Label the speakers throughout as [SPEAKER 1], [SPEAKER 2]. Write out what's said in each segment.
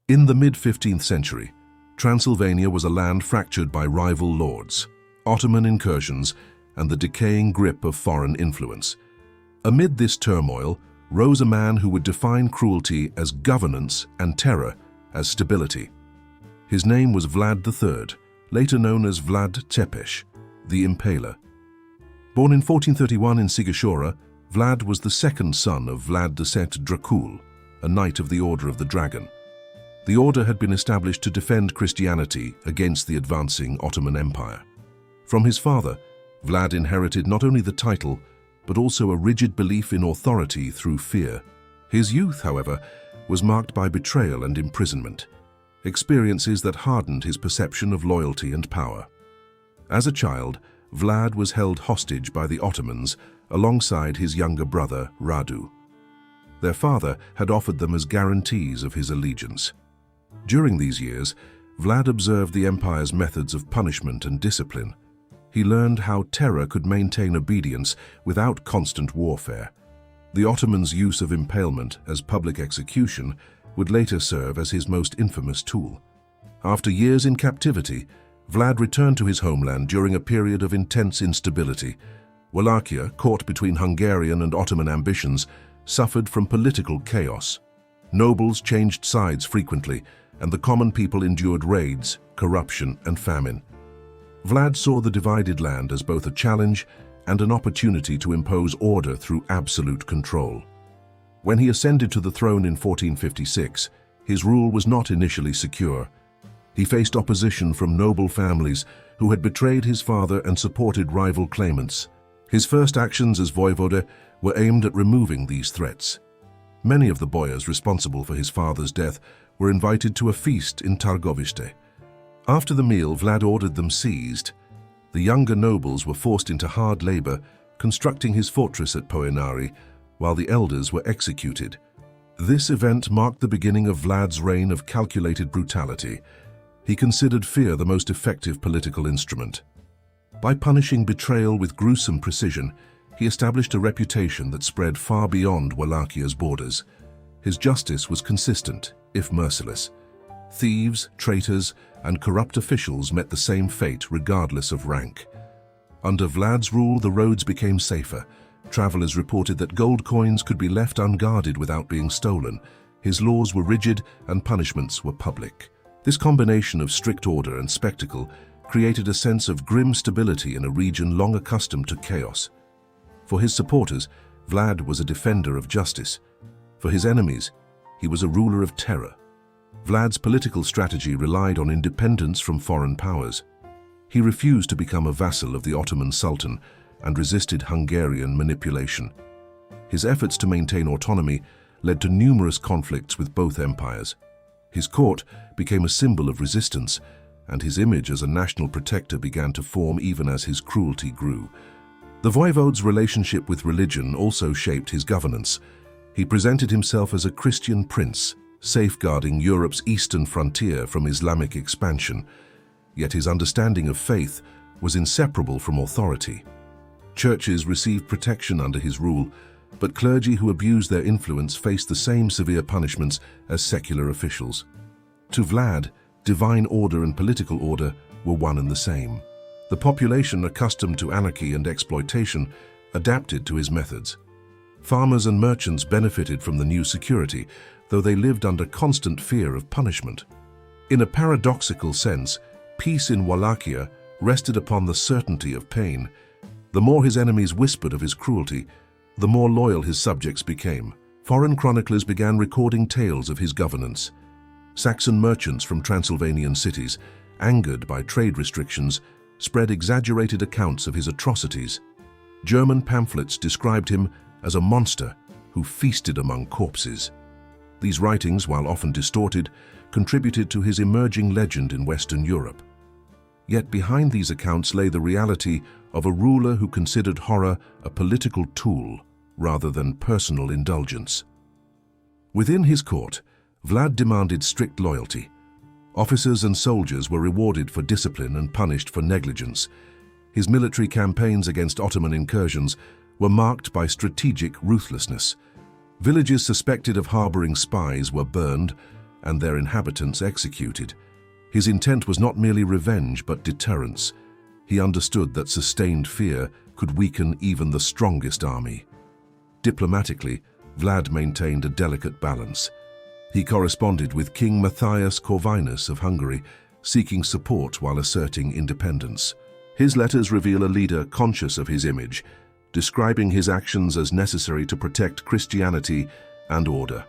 [SPEAKER 1] In the mid-15th century, Transylvania was a land fractured by rival lords, Ottoman incursions, and the decaying grip of foreign influence. Amid this turmoil rose a man who would define cruelty as governance and terror as stability. His name was Vlad III, later known as Vlad Țepeș, the Impaler. Born in 1431 in Sighișoara, Vlad was the second son of Vlad Țepeș, a knight of the Order of the Dragon. The order had been established to defend Christianity against the advancing Ottoman Empire. From his father, Vlad inherited not only the title, but also a rigid belief in authority through fear. His youth, however, was marked by betrayal and imprisonment, experiences that hardened his perception of loyalty and power. As a child, Vlad was held hostage by the Ottomans alongside his younger brother, Radu. Their father had offered them as guarantees of his allegiance. During these years, Vlad observed the empire's methods of punishment and discipline. He learned how terror could maintain obedience without constant warfare. The Ottomans' use of impalement as public execution would later serve as his most infamous tool. After years in captivity, Vlad returned to his homeland during a period of intense instability. Wallachia, caught between Hungarian and Ottoman ambitions, suffered from political chaos. Nobles changed sides frequently, and the common people endured raids, corruption, and famine. Vlad saw the divided land as both a challenge and an opportunity to impose order through absolute control. When he ascended to the throne in 1456, his rule was not initially secure. He faced opposition from noble families who had betrayed his father and supported rival claimants. His first actions as voivode were aimed at removing these threats. Many of the boyars responsible for his father's death were invited to a feast in Targovište. After the meal, Vlad ordered them seized. The younger nobles were forced into hard labor, constructing his fortress at Poenari, while the elders were executed. This event marked the beginning of Vlad's reign of calculated brutality. He considered fear the most effective political instrument. By punishing betrayal with gruesome precision, he established a reputation that spread far beyond Wallachia's borders. His justice was consistent, if merciless. Thieves, traitors, and corrupt officials met the same fate regardless of rank. Under Vlad's rule, the roads became safer. Travelers reported that gold coins could be left unguarded without being stolen. His laws were rigid and punishments were public. This combination of strict order and spectacle created a sense of grim stability in a region long accustomed to chaos. For his supporters, Vlad was a defender of justice. For his enemies, he was a ruler of terror. Vlad's political strategy relied on independence from foreign powers. He refused to become a vassal of the Ottoman Sultan and resisted Hungarian manipulation. His efforts to maintain autonomy led to numerous conflicts with both empires. His court became a symbol of resistance, and his image as a national protector began to form even as his cruelty grew. The voivode's relationship with religion also shaped his governance. He presented himself as a Christian prince, safeguarding Europe's eastern frontier from Islamic expansion. Yet his understanding of faith was inseparable from authority. Churches received protection under his rule, but clergy who abused their influence faced the same severe punishments as secular officials. To Vlad, divine order and political order were one and the same. The population, accustomed to anarchy and exploitation, adapted to his methods. Farmers and merchants benefited from the new security, though they lived under constant fear of punishment. In a paradoxical sense, peace in Wallachia rested upon the certainty of pain. The more his enemies whispered of his cruelty, the more loyal his subjects became. Foreign chroniclers began recording tales of his governance. Saxon merchants from Transylvanian cities, angered by trade restrictions, spread exaggerated accounts of his atrocities. German pamphlets described him as a monster who feasted among corpses. These writings, while often distorted, contributed to his emerging legend in Western Europe. Yet behind these accounts lay the reality of a ruler who considered horror a political tool rather than personal indulgence. Within his court, Vlad demanded strict loyalty. Officers and soldiers were rewarded for discipline and punished for negligence. His military campaigns against Ottoman incursions were marked by strategic ruthlessness. Villages suspected of harboring spies were burned, and their inhabitants executed. His intent was not merely revenge but deterrence. He understood that sustained fear could weaken even the strongest army. Diplomatically, Vlad maintained a delicate balance. He corresponded with King Matthias Corvinus of Hungary, seeking support while asserting independence. His letters reveal a leader conscious of his image, describing his actions as necessary to protect Christianity and order.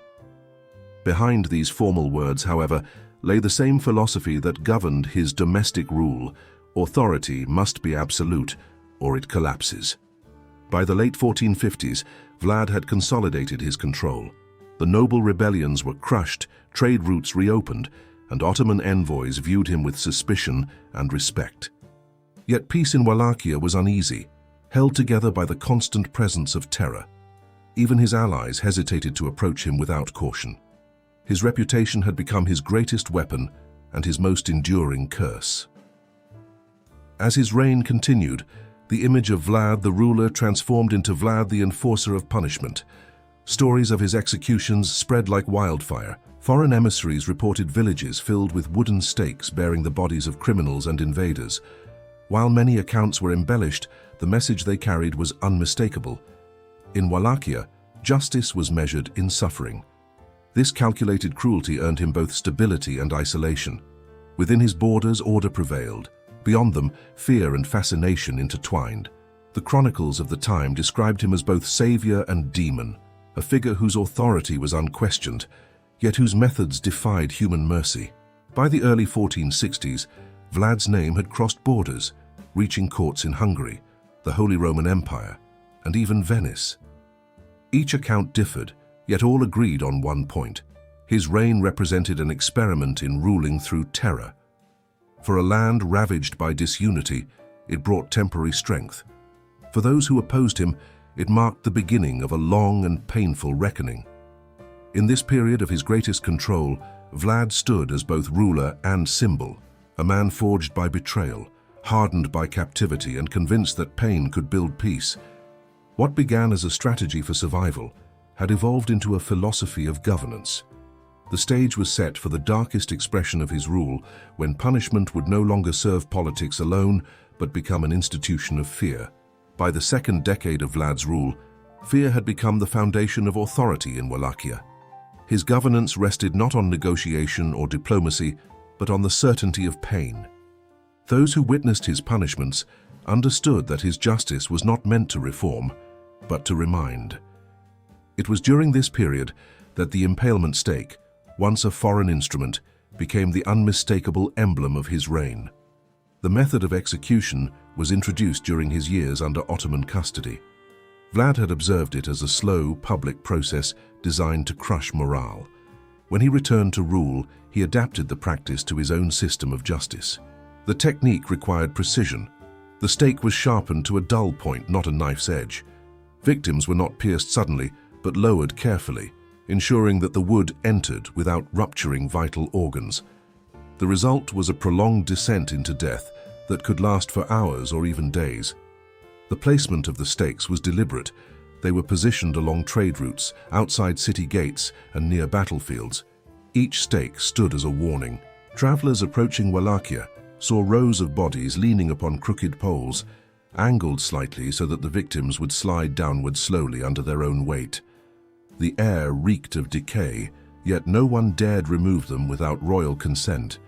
[SPEAKER 1] Behind these formal words, however, lay the same philosophy that governed his domestic rule: authority must be absolute, or it collapses. By the late 1450s, Vlad had consolidated his control. The noble rebellions were crushed, trade routes reopened, and Ottoman envoys viewed him with suspicion and respect. Yet peace in Wallachia was uneasy, held together by the constant presence of terror. Even his allies hesitated to approach him without caution. His reputation had become his greatest weapon and his most enduring curse. As his reign continued, the image of Vlad the ruler transformed into Vlad the enforcer of punishment. Stories of his executions spread like wildfire. Foreign emissaries reported villages filled with wooden stakes bearing the bodies of criminals and invaders. While many accounts were embellished, the message they carried was unmistakable. In Wallachia, justice was measured in suffering. This calculated cruelty earned him both stability and isolation. Within his borders, order prevailed. Beyond them, fear and fascination intertwined. The chronicles of the time described him as both savior and demon, a figure whose authority was unquestioned, yet whose methods defied human mercy. By the early 1460s, Vlad's name had crossed borders, reaching courts in Hungary, the Holy Roman Empire, and even Venice. Each account differed, yet all agreed on one point: his reign represented an experiment in ruling through terror. For a land ravaged by disunity, it brought temporary strength. For those who opposed him, it marked the beginning of a long and painful reckoning. In this period of his greatest control, Vlad stood as both ruler and symbol, a man forged by betrayal, hardened by captivity, and convinced that pain could build peace. What began as a strategy for survival had evolved into a philosophy of governance. The stage was set for the darkest expression of his rule, when punishment would no longer serve politics alone, but become an institution of fear. By the second decade of Vlad's rule, fear had become the foundation of authority in Wallachia. His governance rested not on negotiation or diplomacy, but on the certainty of pain. Those who witnessed his punishments understood that his justice was not meant to reform, but to remind. It was during this period that the impalement stake, once a foreign instrument, became the unmistakable emblem of his reign. The method of execution was introduced during his years under Ottoman custody. Vlad had observed it as a slow, public process designed to crush morale. When he returned to rule, he adapted the practice to his own system of justice. The technique required precision. The stake was sharpened to a dull point, not a knife's edge. Victims were not pierced suddenly, but lowered carefully, ensuring that the wood entered without rupturing vital organs. The result was a prolonged descent into death that could last for hours or even days. The placement of the stakes was deliberate. They were positioned along trade routes, outside city gates, and near battlefields. Each stake stood as a warning. Travelers approaching Wallachia saw rows of bodies leaning upon crooked poles, angled slightly so that the victims would slide downward slowly under their own weight. The air reeked of decay, yet no one dared remove them without royal consent.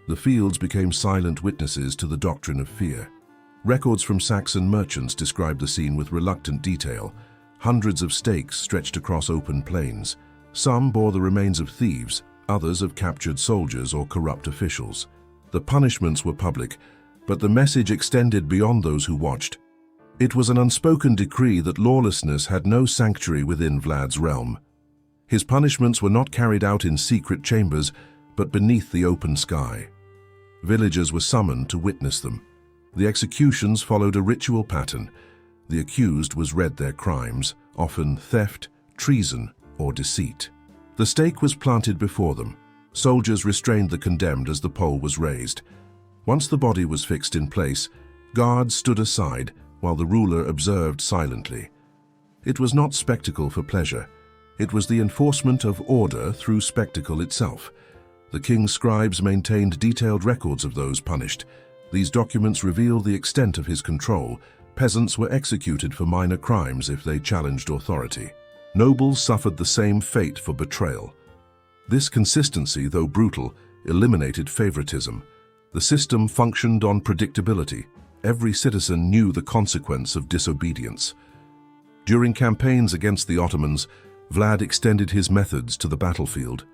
[SPEAKER 1] The fields became silent witnesses to the doctrine of fear. Records from Saxon merchants describe the scene with reluctant detail. Hundreds of stakes stretched across open plains. Some bore the remains of thieves, others of captured soldiers or corrupt officials. The punishments were public, but the message extended beyond those who watched. It was an unspoken decree that lawlessness had no sanctuary within Vlad's realm. His punishments were not carried out in secret chambers, but beneath the open sky. Villagers were summoned to witness them. The executions followed a ritual pattern. The accused was read their crimes, often theft, treason, or deceit. The stake was planted before them. Soldiers restrained the condemned as the pole was raised. Once the body was fixed in place, guards stood aside while the ruler observed silently. It was not spectacle for pleasure. It was the enforcement of order through spectacle itself. The king's scribes maintained detailed records of those punished. These documents reveal the extent of his control. Peasants were executed for minor crimes if they challenged authority. Nobles suffered the same fate for betrayal. This consistency, though brutal, eliminated favoritism. The system functioned on predictability. Every citizen knew the consequence of disobedience. During campaigns against the Ottomans, Vlad extended his methods to the battlefield.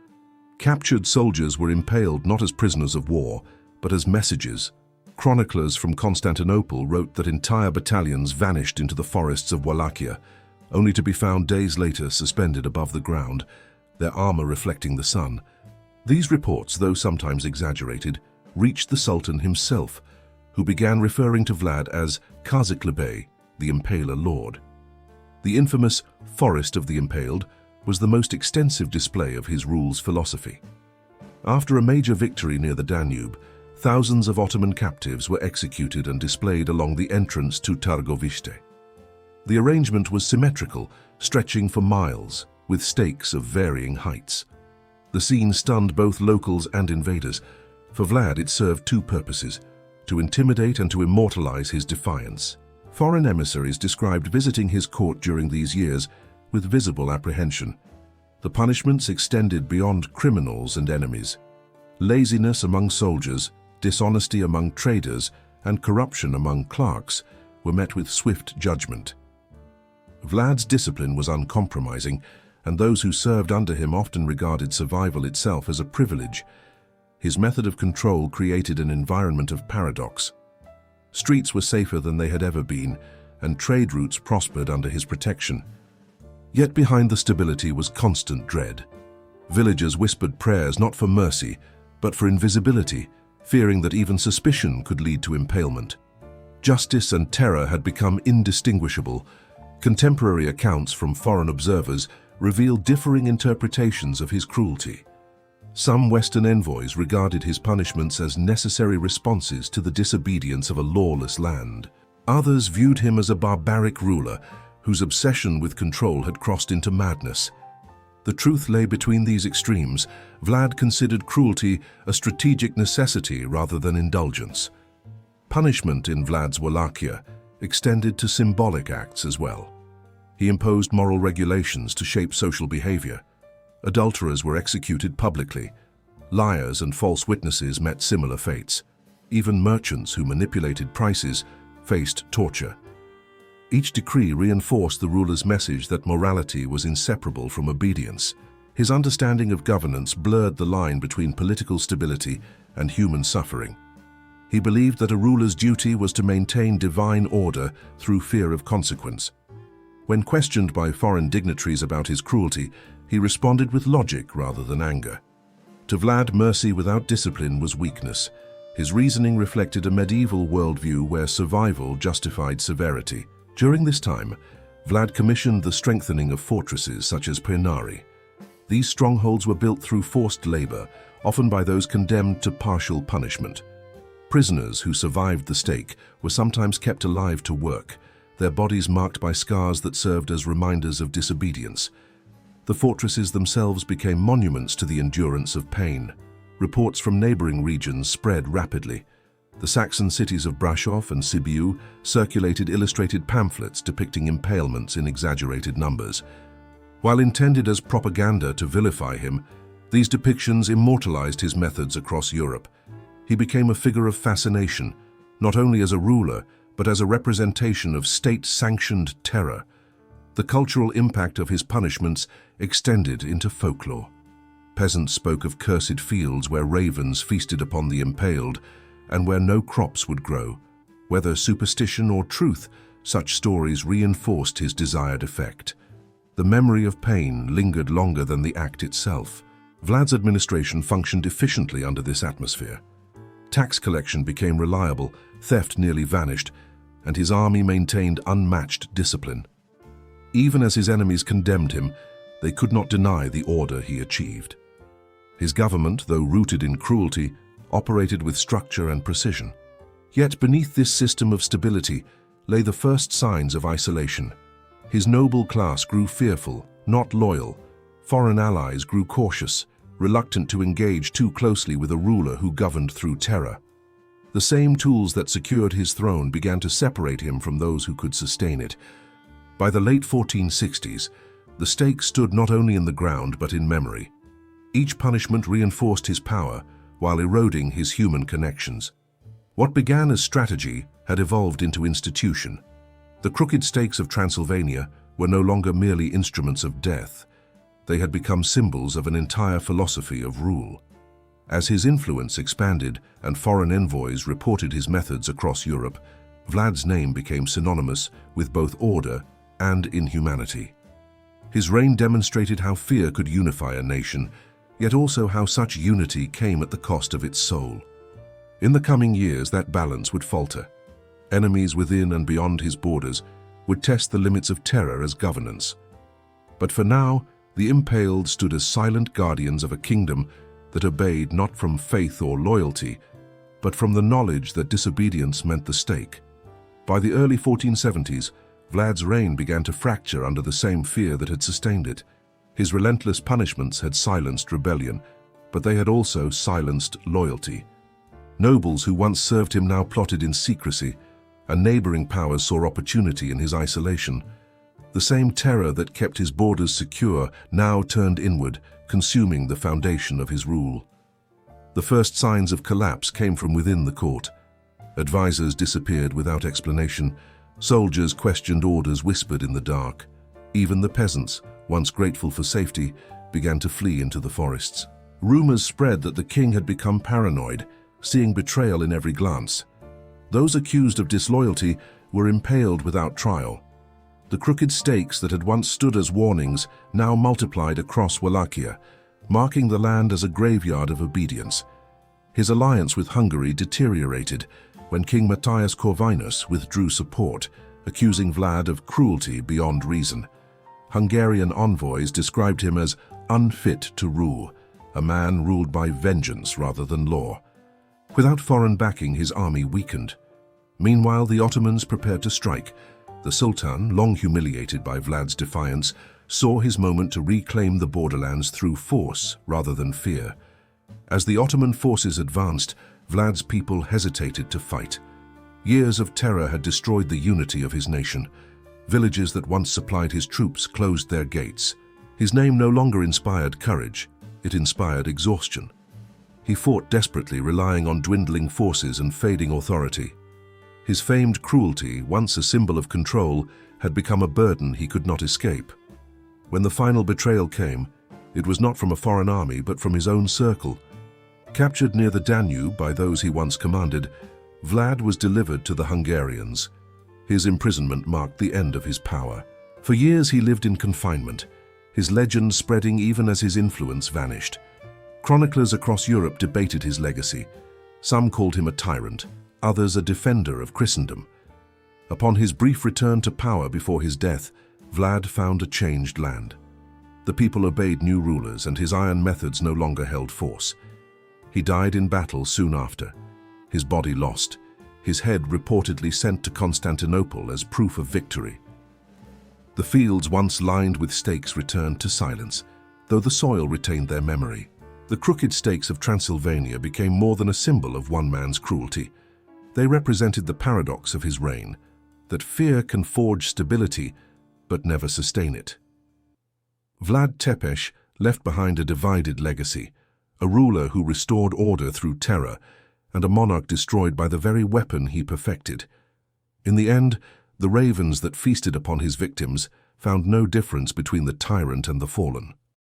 [SPEAKER 1] Captured soldiers were impaled not as prisoners of war, but as messages. Chroniclers from Constantinople wrote that entire battalions vanished into the forests of Wallachia, only to be found days later suspended above the ground, their armor reflecting the sun. These reports, though sometimes exaggerated, reached the Sultan himself, who began referring to Vlad as Kazakhlebey, the Impaler Lord. The infamous Forest of the Impaled was the most extensive display of his rule's philosophy. After a major victory near the Danube, thousands of Ottoman captives were executed and displayed along the entrance to Targovište. The arrangement was symmetrical, stretching for miles, with stakes of varying heights. The scene stunned both locals and invaders. For Vlad, it served two purposes: to intimidate and to immortalize his defiance. Foreign emissaries described visiting his court during these years with visible apprehension. The punishments extended beyond criminals and enemies. Laziness among soldiers, dishonesty among traders, and corruption among clerks were met with swift judgment. Vlad's discipline was uncompromising, and those who served under him often regarded survival itself as a privilege. His method of control created an environment of paradox. Streets were safer than they had ever been, and trade routes prospered under his protection. Yet behind the stability was constant dread. Villagers whispered prayers not for mercy, but for invisibility, fearing that even suspicion could lead to impalement. Justice and terror had become indistinguishable. Contemporary accounts from foreign observers reveal differing interpretations of his cruelty. Some Western envoys regarded his punishments as necessary responses to the disobedience of a lawless land. Others viewed him as a barbaric ruler whose obsession with control had crossed into madness. The truth lay between these extremes. Vlad considered cruelty a strategic necessity rather than indulgence. Punishment in Vlad's Wallachia extended to symbolic acts as well. He imposed moral regulations to shape social behavior. Adulterers were executed publicly. Liars and false witnesses met similar fates. Even merchants who manipulated prices faced torture. Each decree reinforced the ruler's message that morality was inseparable from obedience. His understanding of governance blurred the line between political stability and human suffering. He believed that a ruler's duty was to maintain divine order through fear of consequence. When questioned by foreign dignitaries about his cruelty, he responded with logic rather than anger. To Vlad, mercy without discipline was weakness. His reasoning reflected a medieval worldview where survival justified severity. During this time, Vlad commissioned the strengthening of fortresses such as Pernari. These strongholds were built through forced labor, often by those condemned to partial punishment. Prisoners who survived the stake were sometimes kept alive to work, their bodies marked by scars that served as reminders of disobedience. The fortresses themselves became monuments to the endurance of pain. Reports from neighboring regions spread rapidly. The Saxon cities of Brasov and Sibiu circulated illustrated pamphlets depicting impalements in exaggerated numbers. While intended as propaganda to vilify him, these depictions immortalized his methods across Europe. He became a figure of fascination, not only as a ruler, but as a representation of state-sanctioned terror. The cultural impact of his punishments extended into folklore. Peasants spoke of cursed fields where ravens feasted upon the impaled, and where no crops would grow. Whether superstition or truth, such stories reinforced his desired effect. The memory of pain lingered longer than the act itself. Vlad's administration functioned efficiently under this atmosphere. Tax collection became reliable, theft nearly vanished, and his army maintained unmatched discipline. Even as his enemies condemned him, they could not deny the order he achieved. His government, though rooted in cruelty, operated with structure and precision. Yet beneath this system of stability lay the first signs of isolation. His noble class grew fearful, not loyal. Foreign allies grew cautious, reluctant to engage too closely with a ruler who governed through terror. The same tools that secured his throne began to separate him from those who could sustain it. By the late 1460s, the stake stood not only in the ground but in memory. Each punishment reinforced his power while eroding his human connections. What began as strategy had evolved into institution. The crooked stakes of Transylvania were no longer merely instruments of death. They had become symbols of an entire philosophy of rule. As his influence expanded and foreign envoys reported his methods across Europe, Vlad's name became synonymous with both order and inhumanity. His reign demonstrated how fear could unify a nation, yet also how such unity came at the cost of its soul. In the coming years, that balance would falter. Enemies within and beyond his borders would test the limits of terror as governance. But for now, the impaled stood as silent guardians of a kingdom that obeyed not from faith or loyalty, but from the knowledge that disobedience meant the stake. By the early 1470s, Vlad's reign began to fracture under the same fear that had sustained it. His relentless punishments had silenced rebellion, but they had also silenced loyalty. Nobles who once served him now plotted in secrecy, and neighboring powers saw opportunity in his isolation. The same terror that kept his borders secure now turned inward, consuming the foundation of his rule. The first signs of collapse came from within the court. Advisors disappeared without explanation. Soldiers questioned orders whispered in the dark. Even the peasants, once grateful for safety, began to flee into the forests. Rumors spread that the king had become paranoid, seeing betrayal in every glance. Those accused of disloyalty were impaled without trial. The crooked stakes that had once stood as warnings now multiplied across Wallachia, marking the land as a graveyard of obedience. His alliance with Hungary deteriorated when King Matthias Corvinus withdrew support, accusing Vlad of cruelty beyond reason. Hungarian envoys described him as unfit to rule, a man ruled by vengeance rather than law. Without foreign backing, his army weakened. Meanwhile, the Ottomans prepared to strike. The Sultan, long humiliated by Vlad's defiance, saw his moment to reclaim the borderlands through force rather than fear. As the Ottoman forces advanced, Vlad's people hesitated to fight. Years of terror had destroyed the unity of his nation. Villages that once supplied his troops closed their gates. His name no longer inspired courage, it inspired exhaustion. He fought desperately, relying on dwindling forces and fading authority. His famed cruelty, once a symbol of control, had become a burden he could not escape. When the final betrayal came, it was not from a foreign army but from his own circle. Captured near the Danube by those he once commanded, Vlad was delivered to the Hungarians. His imprisonment marked the end of his power. For years he lived in confinement, his legend spreading even as his influence vanished. Chroniclers across Europe debated his legacy. Some called him a tyrant, others a defender of Christendom. Upon his brief return to power before his death, Vlad found a changed land. The people obeyed new rulers, and his iron methods no longer held force. He died in battle soon after, his body lost, his head reportedly sent to Constantinople as proof of victory. The fields once lined with stakes returned to silence, though the soil retained their memory. The crooked stakes of Transylvania became more than a symbol of one man's cruelty. They represented the paradox of his reign, that fear can forge stability, but never sustain it. Vlad Țepeș left behind a divided legacy, a ruler who restored order through terror, and a monarch destroyed by the very weapon he perfected. In the end, the ravens that feasted upon his victims found no difference between the tyrant and the fallen.